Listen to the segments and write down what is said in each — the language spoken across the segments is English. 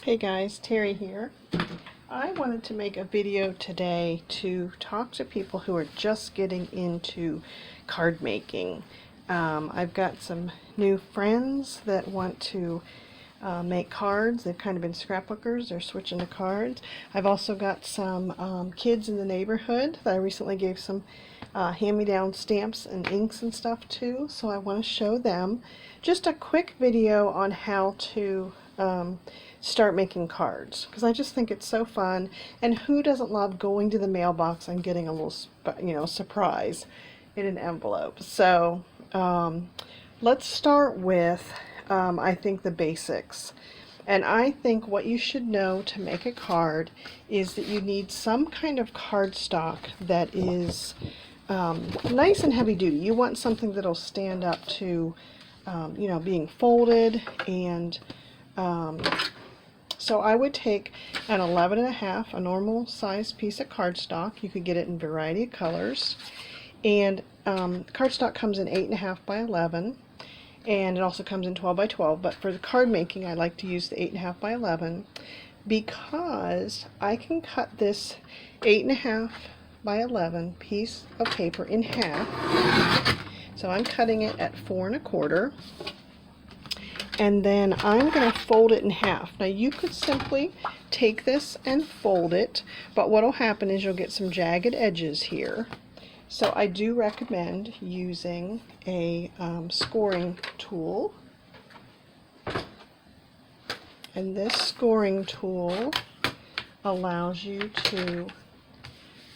Hey guys, Terry here. I wanted to make a video today to talk to people who are just getting into card making. I've got some new friends that want to make cards. They've kind of been scrapbookers. They're switching to cards. I've also got some kids in the neighborhood that I recently gave some hand-me-down stamps and inks and stuff to, so I want to show them just a quick video on how to start making cards, because I just think it's so fun, and who doesn't love going to the mailbox and getting a little surprise in an envelope. So let's start with I think the basics. And I think what you should know to make a card is that you need some kind of cardstock that is nice and heavy duty. You want something that'll stand up to being folded, and so I would take an 11.5, a normal size piece of cardstock. You could get it in a variety of colors, and cardstock comes in 8.5 by 11, and it also comes in 12 by 12, but for the card making I like to use the 8.5 by 11 because I can cut this 8.5 by 11 piece of paper in half. So I'm cutting it at 4.25, and then I'm going to fold it in half. Now you could simply take this and fold it, but what will happen is you'll get some jagged edges here. So I do recommend using a scoring tool. And this scoring tool allows you to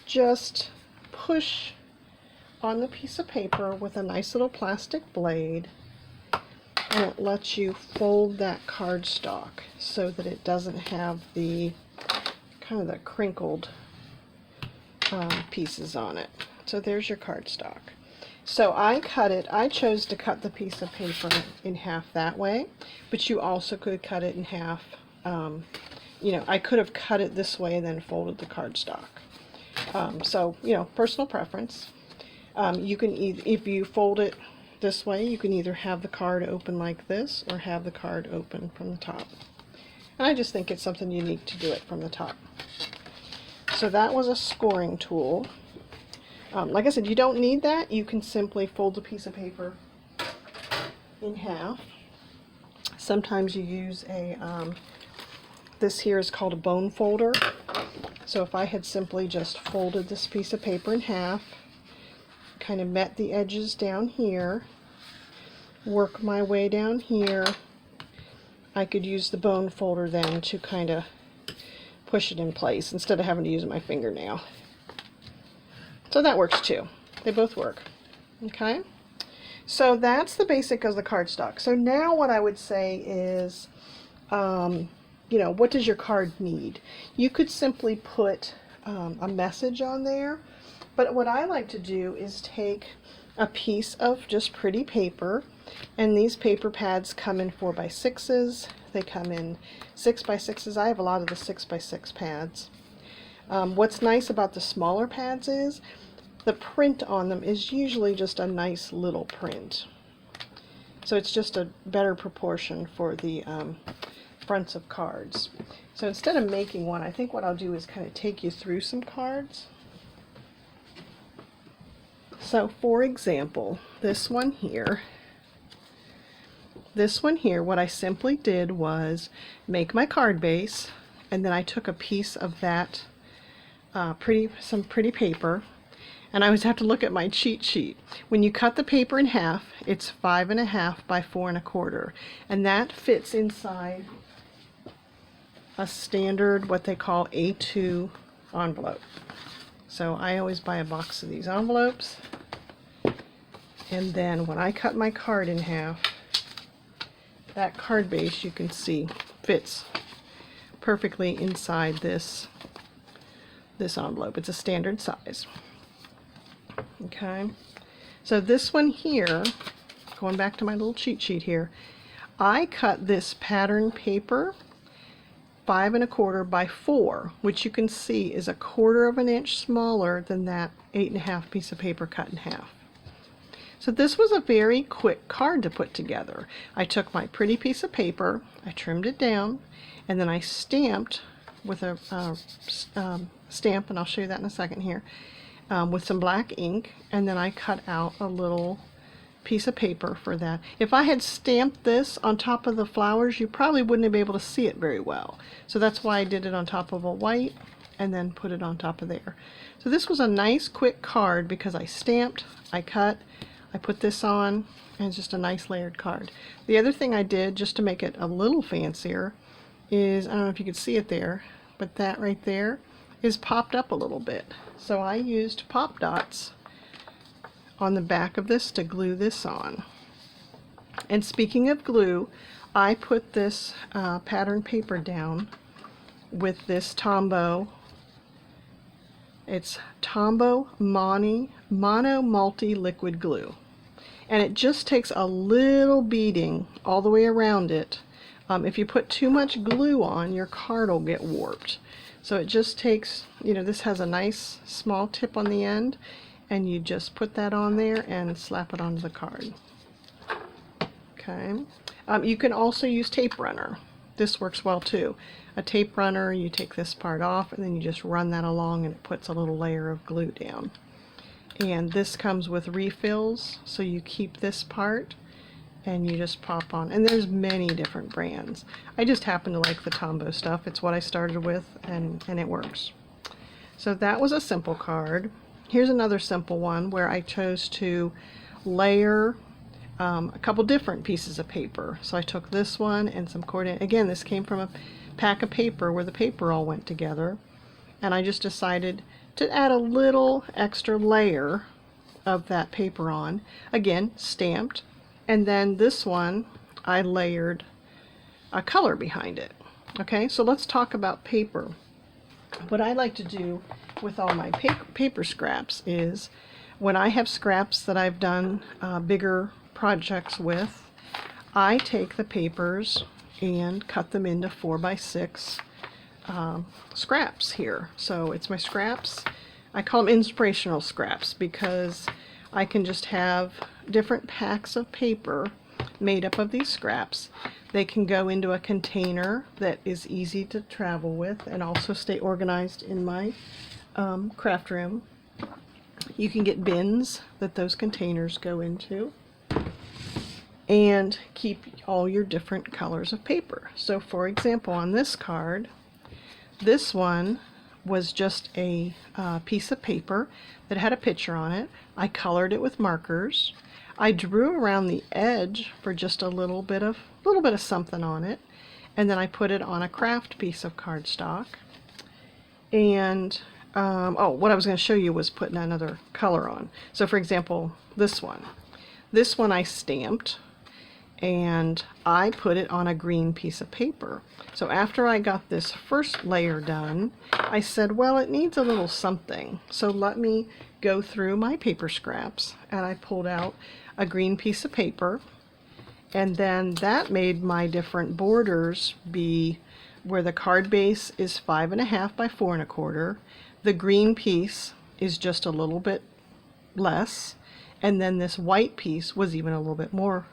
just push on the piece of paper with a nice little plastic blade, and it lets you fold that cardstock so that it doesn't have the kind of the crinkled pieces on it. So there's your cardstock. So I chose to cut the piece of paper in half that way, but you also could cut it in half. I could have cut it this way and then folded the cardstock. So, personal preference. You can if you fold it this way, you can either have the card open like this or have the card open from the top. And I just think it's something unique to do it from the top. So that was a scoring tool. Like I said, you don't need that. You can simply fold the piece of paper in half. Sometimes you use a, this here is called a bone folder. So if I had simply just folded this piece of paper in half, kind of met the edges down here, work my way down here, I could use the bone folder then to kind of push it in place instead of having to use my fingernail. So that works too. They both work. Okay? So that's the basic of the cardstock. So now what I would say is, what does your card need? You could simply put a message on there, but what I like to do is take a piece of just pretty paper, and these paper pads come in 4x6s. They come in 6x6s. I have a lot of the 6x6 pads. What's nice about the smaller pads is the print on them is usually just a nice little print. So it's just a better proportion for the fronts of cards. So instead of making one, I think what I'll do is kind of take you through some cards. So for example, this one here, what I simply did was make my card base, and then I took a piece of that some pretty paper, and I always have to look at my cheat sheet. When you cut the paper in half, it's 5.5 by 4.25, and that fits inside a standard, what they call A2 envelope. So I always buy a box of these envelopes, and then when I cut my card in half, that card base, you can see, fits perfectly inside this envelope. It's a standard size. Okay, so this one here, going back to my little cheat sheet here, I cut this pattern paper 5.25 by 4, which you can see is 1/4 of an inch smaller than that 8.5 piece of paper cut in half. So this was a very quick card to put together. I took my pretty piece of paper, I trimmed it down, and then I stamped with a stamp, and I'll show you that in a second here, with some black ink, and then I cut out a little piece of paper for that. If I had stamped this on top of the flowers, you probably wouldn't have been able to see it very well. So that's why I did it on top of a white and then put it on top of there. So this was a nice quick card because I stamped, I cut, I put this on, and it's just a nice layered card. The other thing I did, just to make it a little fancier, is, I don't know if you could see it there, but that right there is popped up a little bit. So I used pop dots on the back of this to glue this on. And speaking of glue, I put this pattern paper down with this Tombow. It's Tombow Mono Multi Liquid Glue. And it just takes a little beading all the way around it. If you put too much glue on, your card will get warped. So it just takes, you know, this has a nice small tip on the end, and you just put that on there and slap it onto the card. Okay. You can also use tape runner. This works well too. A tape runner, you take this part off and then you just run that along and it puts a little layer of glue down. And this comes with refills, so you keep this part and you just pop on. And there's many different brands. I just happen to like the Tombow stuff. It's what I started with, and it works. So that was a simple card. Here's another simple one where I chose to layer a couple different pieces of paper. So I took this one and some cord. Again, this came from a pack of paper where the paper all went together. And I just decided to add a little extra layer of that paper on. Again, stamped. And then this one, I layered a color behind it. Okay, so let's talk about paper. What I like to do with all my paper scraps is, when I have scraps that I've done bigger projects with, I take the papers and cut them into 4x6 scraps here. So it's my scraps. I call them inspirational scraps because I can just have different packs of paper made up of these scraps. They can go into a container that is easy to travel with and also stay organized in my craft room. You can get bins that those containers go into and keep all your different colors of paper. So for example, on this card, this one was just a piece of paper that had a picture on it. I colored it with markers. I drew around the edge for just a little bit of something on it, and then I put it on a craft piece of cardstock. And what I was going to show you was putting another color on. So for example, this one I stamped and I put it on a green piece of paper. So after I got this first layer done, I said, well, it needs a little something. So let me go through my paper scraps, and I pulled out a green piece of paper, and then that made my different borders be where the card base is 5.5 by 4.25. The green piece is just a little bit less, and then this white piece was even a little bit more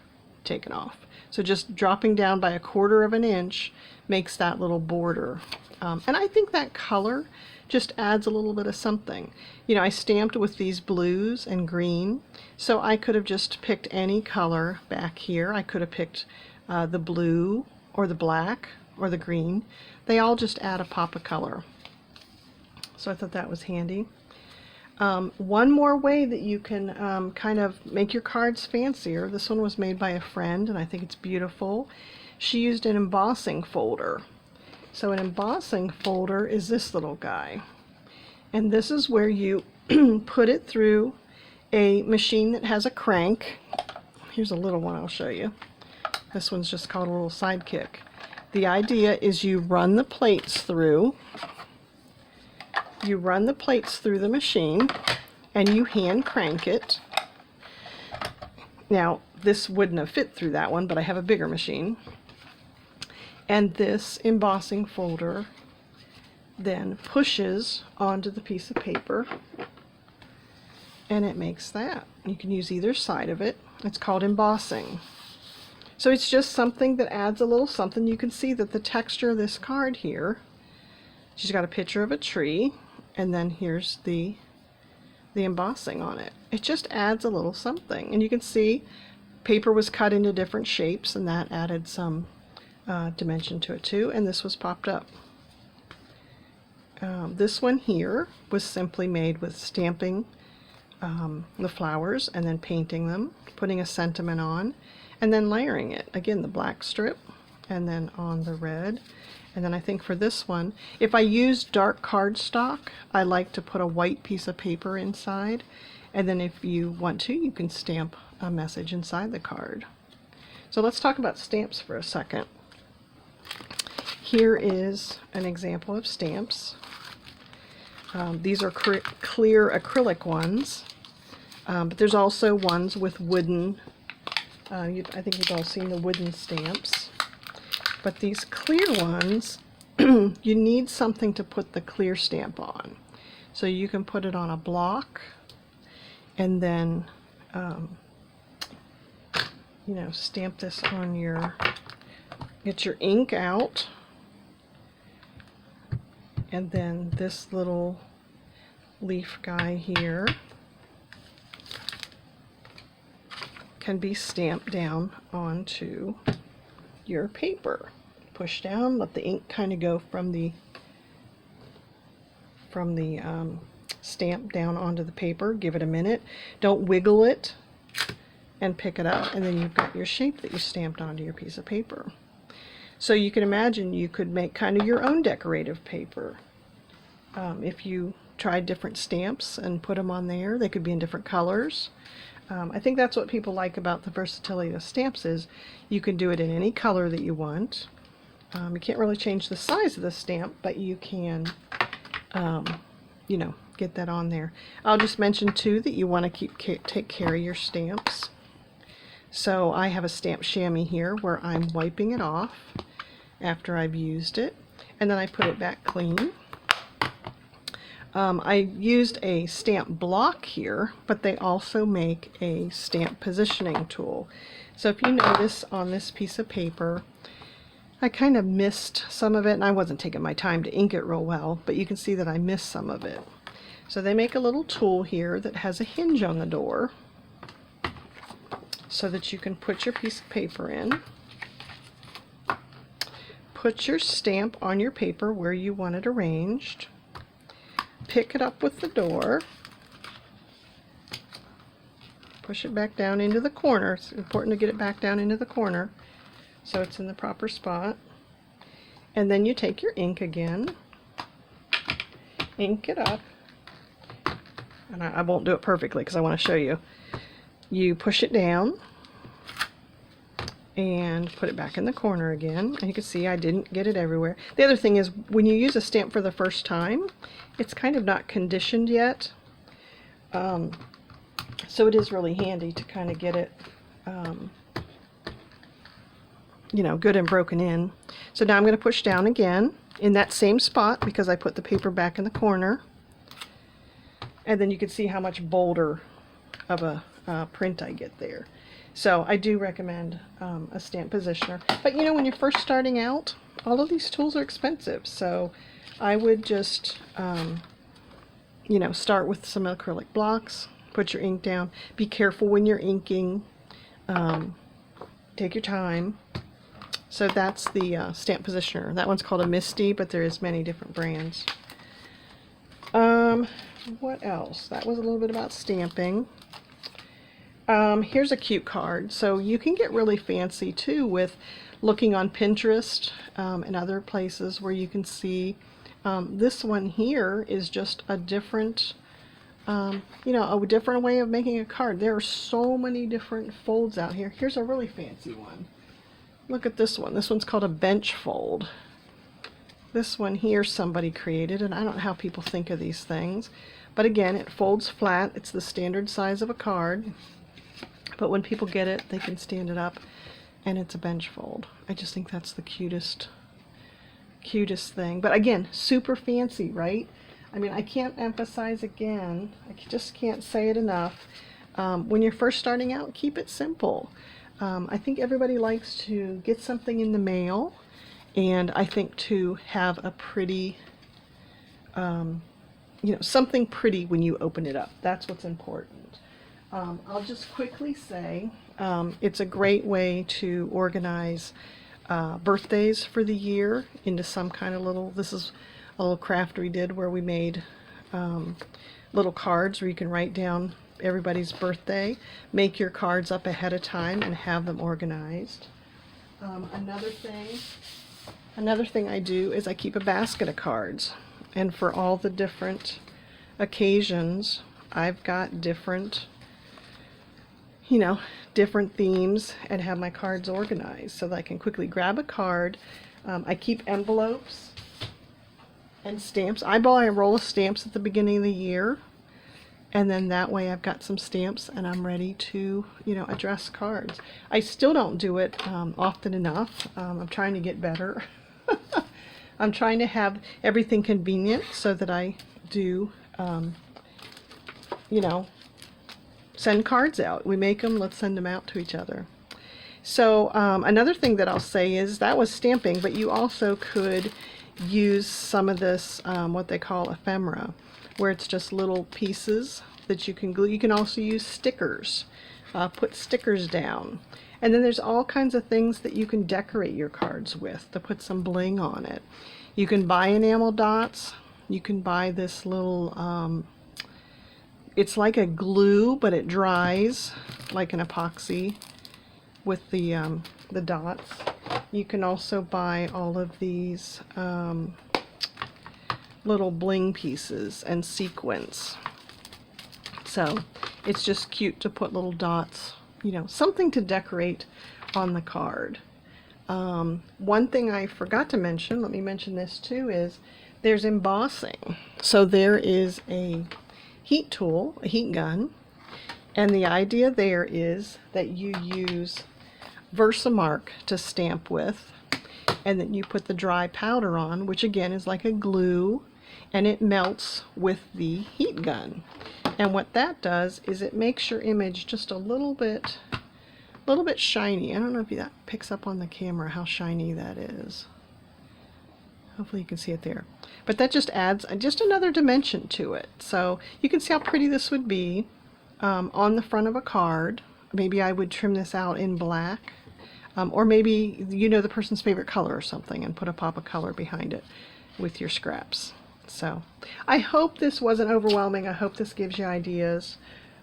taken off. So just dropping down by 1/4 of an inch makes that little border. And I think that color just adds a little bit of something. You know, I stamped with these blues and green, so I could have just picked any color back here. I could have picked the blue or the black or the green. They all just add a pop of color. So I thought that was handy. One more way that you can kind of make your cards fancier. This one was made by a friend, and I think it's beautiful. She used an embossing folder. So an embossing folder is this little guy. And this is where you put it through a machine that has a crank. Here's a little one I'll show you. This one's just called a little sidekick. The idea is you run the plates through. You run the plates through the machine and you hand crank it. Now, this wouldn't have fit through that one, but I have a bigger machine. And this embossing folder then pushes onto the piece of paper. and it makes that. You can use either side of it. It's called embossing. So it's just something that adds a little something. You can see that the texture of this card here, she's got a picture of a tree, and then here's the embossing on it. It just adds a little something. And you can see paper was cut into different shapes, and that added some dimension to it too, and this was popped up. This one here was simply made with stamping the flowers and then painting them, putting a sentiment on, and then layering it. Again, the black strip, and then on the red. And then I think for this one, if I use dark cardstock, I like to put a white piece of paper inside, and then if you want to, you can stamp a message inside the card. So let's talk about stamps for a second. Here is an example of stamps. These are clear acrylic ones, but there's also ones with wooden, I think you've all seen the wooden stamps. But these clear ones, you need something to put the clear stamp on. So you can put it on a block, and then, you know, stamp this on your, get your ink out, and then this little leaf guy here can be stamped down onto your paper. Push down, let the ink kind of go from the stamp down onto the paper. Give it a minute. Don't wiggle it, and pick it up, and then you've got your shape that you stamped onto your piece of paper. So you can imagine you could make kind of your own decorative paper. If you tried different stamps and put them on there, they could be in different colors. I think that's what people like about the versatility of stamps, is you can do it in any color that you want. You can't really change the size of the stamp, but you can, you know, get that on there. I'll just mention too that you want to take care of your stamps. So I have a stamp chamois here where I'm wiping it off after I've used it, and then I put it back clean. I used a stamp block here, but they also make a stamp positioning tool. So if you notice on this piece of paper, I kind of missed some of it, and I wasn't taking my time to ink it real well, but you can see that I missed some of it. So they make a little tool here that has a hinge on the door so that you can put your piece of paper in, put your stamp on your paper where you want it arranged, pick it up with the door, push it back down into the corner. It's important to get it back down into the corner so it's in the proper spot. And then you take your ink again, ink it up, and I won't do it perfectly because I want to show you. You push it down and put it back in the corner again, and you can see I didn't get it everywhere. The other thing is, when you use a stamp for the first time, it's kind of not conditioned yet, so it is really handy to kind of get it you know, good and broken in. So now I'm going to push down again in that same spot because I put the paper back in the corner, and then you can see how much bolder of a print I get there. So I do recommend a stamp positioner. But you know, when you're first starting out, all of these tools are expensive. So I would just, you know, start with some acrylic blocks, put your ink down. Be careful when you're inking. Take your time. So that's the stamp positioner. That one's called a Misty, but there is many different brands. What else? That was a little bit about stamping. Here's a cute card. So you can get really fancy too with looking on Pinterest and other places where you can see this one here is just a different, you know, a different way of making a card. There are so many different folds out here. Here's a really fancy one. Look at this one. This one's called a bench fold. This one here somebody created, and I don't know how people think of these things. But again, it folds flat. It's the standard size of a card. But when people get it, they can stand it up, and it's a bench fold. I just think that's the cutest thing. But again, super fancy, right? I mean, I can't emphasize again, I just can't say it enough. When you're first starting out, keep it simple. I think everybody likes to get something in the mail, and I think to have a pretty, something pretty when you open it up. That's what's important. I'll just quickly say it's a great way to organize birthdays for the year into some kind of little, this is a little craft we did where we made little cards where you can write down everybody's birthday, make your cards up ahead of time and have them organized. Another thing I do is I keep a basket of cards, and for all the different occasions I've got different different themes and have my cards organized so that I can quickly grab a card. I keep envelopes and stamps. I buy a roll of stamps at the beginning of the year, and then that way I've got some stamps and I'm ready to address cards. I still don't do it often enough. I'm trying to get better. I'm trying to have everything convenient so that I do send cards out. We make them, let's send them out to each other. So another thing that I'll say is that was stamping, but you also could use some of this, what they call ephemera, where it's just little pieces that you can glue. You can also use stickers, put stickers down. And then there's all kinds of things that you can decorate your cards with to put some bling on it. You can buy enamel dots. You can buy this little, it's like a glue, but it dries like an epoxy with the dots. You can also buy all of these little bling pieces and sequins. So it's just cute to put little dots, something to decorate on the card. One thing I forgot to mention, let me mention this too, is there's embossing. So there is a heat tool, a heat gun, and the idea there is that you use Versamark to stamp with, and then you put the dry powder on, which again is like a glue, and it melts with the heat gun. And what that does is it makes your image just a little bit shiny. I don't know if that picks up on the camera how shiny that is. Hopefully you can see it there. But that just adds just another dimension to it. So you can see how pretty this would be on the front of a card. Maybe I would trim this out in black. Or maybe the person's favorite color or something and put a pop of color behind it with your scraps. So I hope this wasn't overwhelming. I hope this gives you ideas.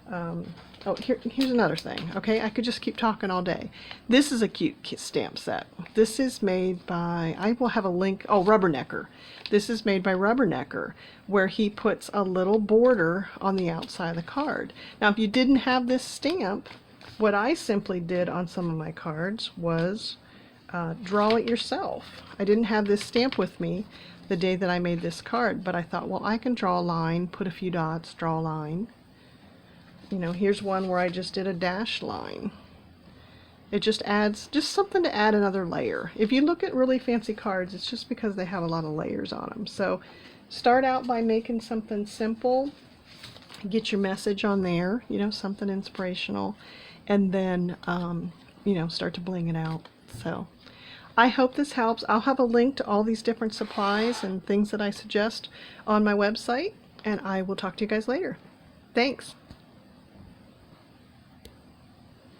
Here's another thing. Okay, I could just keep talking all day. This is a cute stamp set. This is made by, I will have a link, Rubbernecker. This is made by Rubbernecker, where he puts a little border on the outside of the card. Now if you didn't have this stamp, what I simply did on some of my cards was draw it yourself. I didn't have this stamp with me the day that I made this card, but I thought, well, I can draw a line, put a few dots, draw a line. Here's one where I just did a dash line. It just adds something to add another layer. If you look at really fancy cards, it's just because they have a lot of layers on them. So start out by making something simple, get your message on there, something inspirational, and then start to bling it out. So I hope this helps. I'll have a link to all these different supplies and things that I suggest on my website, and I will talk to you guys later. Thanks.